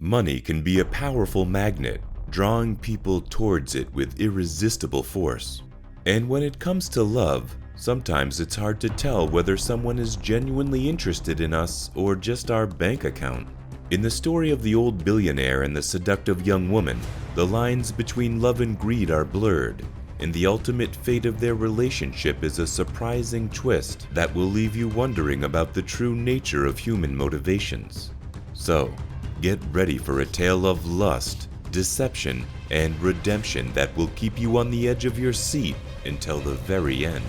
Money can be a powerful magnet, drawing people towards it with irresistible force. And when it comes to love, sometimes it's hard to tell whether someone is genuinely interested in us or just our bank account. In the story of the old billionaire and the seductive young woman, the lines between love and greed are blurred, and the ultimate fate of their relationship is a surprising twist that will leave you wondering about the true nature of human motivations. So, get ready for a tale of lust, deception, and redemption that will keep you on the edge of your seat until the very end.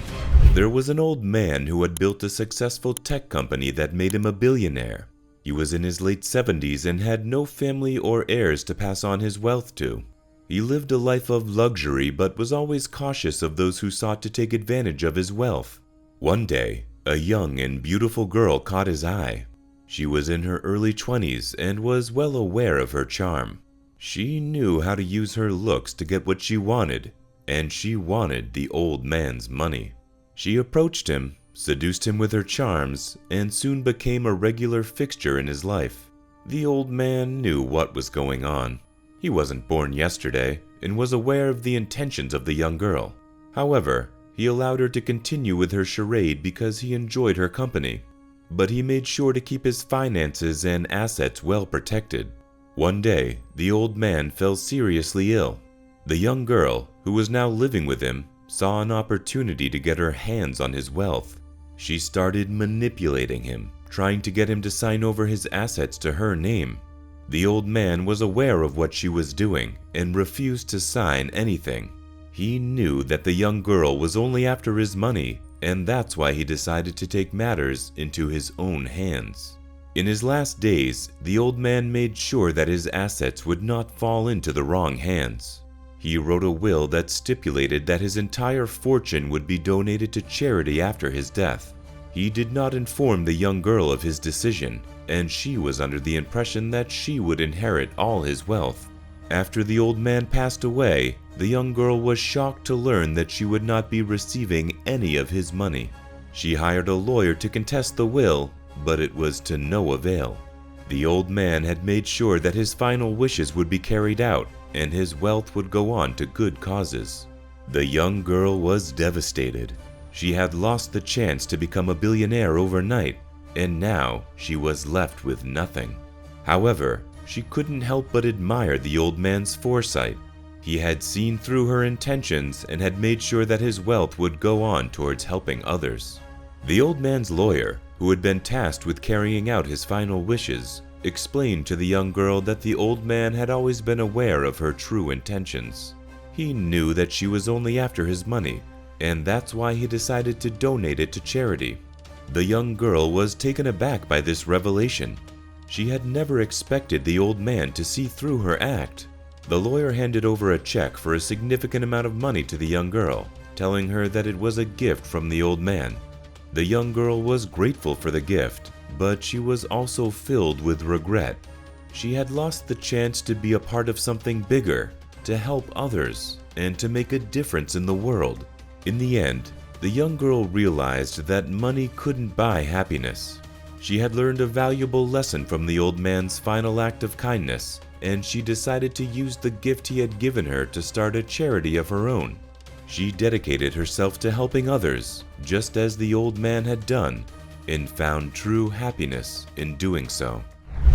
There was an old man who had built a successful tech company that made him a billionaire. He was in his late 70s and had no family or heirs to pass on his wealth to. He lived a life of luxury but was always cautious of those who sought to take advantage of his wealth. One day, a young and beautiful girl caught his eye. She was in her early 20s and was well aware of her charm. She knew how to use her looks to get what she wanted, and she wanted the old man's money. She approached him, seduced him with her charms, and soon became a regular fixture in his life. The old man knew what was going on. He wasn't born yesterday and was aware of the intentions of the young girl. However, he allowed her to continue with her charade because he enjoyed her company. But he made sure to keep his finances and assets well protected. One day, the old man fell seriously ill. The young girl, who was now living with him, saw an opportunity to get her hands on his wealth. She started manipulating him, trying to get him to sign over his assets to her name. The old man was aware of what she was doing and refused to sign anything. He knew that the young girl was only after his money, and that's why he decided to take matters into his own hands. In his last days, the old man made sure that his assets would not fall into the wrong hands. He wrote a will that stipulated that his entire fortune would be donated to charity after his death. He did not inform the young girl of his decision, and she was under the impression that she would inherit all his wealth. After the old man passed away, the young girl was shocked to learn that she would not be receiving any of his money. She hired a lawyer to contest the will, but it was to no avail. The old man had made sure that his final wishes would be carried out, and his wealth would go on to good causes. The young girl was devastated. She had lost the chance to become a billionaire overnight, and now she was left with nothing. However, she couldn't help but admire the old man's foresight. He had seen through her intentions and had made sure that his wealth would go on towards helping others. The old man's lawyer, who had been tasked with carrying out his final wishes, explained to the young girl that the old man had always been aware of her true intentions. He knew that she was only after his money, and that's why he decided to donate it to charity. The young girl was taken aback by this revelation. She had never expected the old man to see through her act. The lawyer handed over a check for a significant amount of money to the young girl, telling her that it was a gift from the old man. The young girl was grateful for the gift, but she was also filled with regret. She had lost the chance to be a part of something bigger, to help others, and to make a difference in the world. In the end, the young girl realized that money couldn't buy happiness. She had learned a valuable lesson from the old man's final act of kindness, and she decided to use the gift he had given her to start a charity of her own. She dedicated herself to helping others, just as the old man had done, and found true happiness in doing so.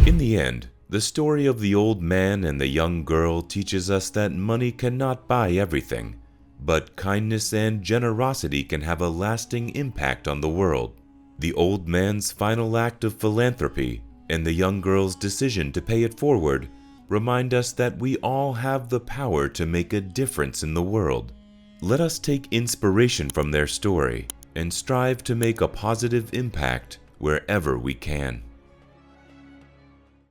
In the end, the story of the old man and the young girl teaches us that money cannot buy everything, but kindness and generosity can have a lasting impact on the world. The old man's final act of philanthropy and the young girl's decision to pay it forward remind us that we all have the power to make a difference in the world. Let us take inspiration from their story and strive to make a positive impact wherever we can.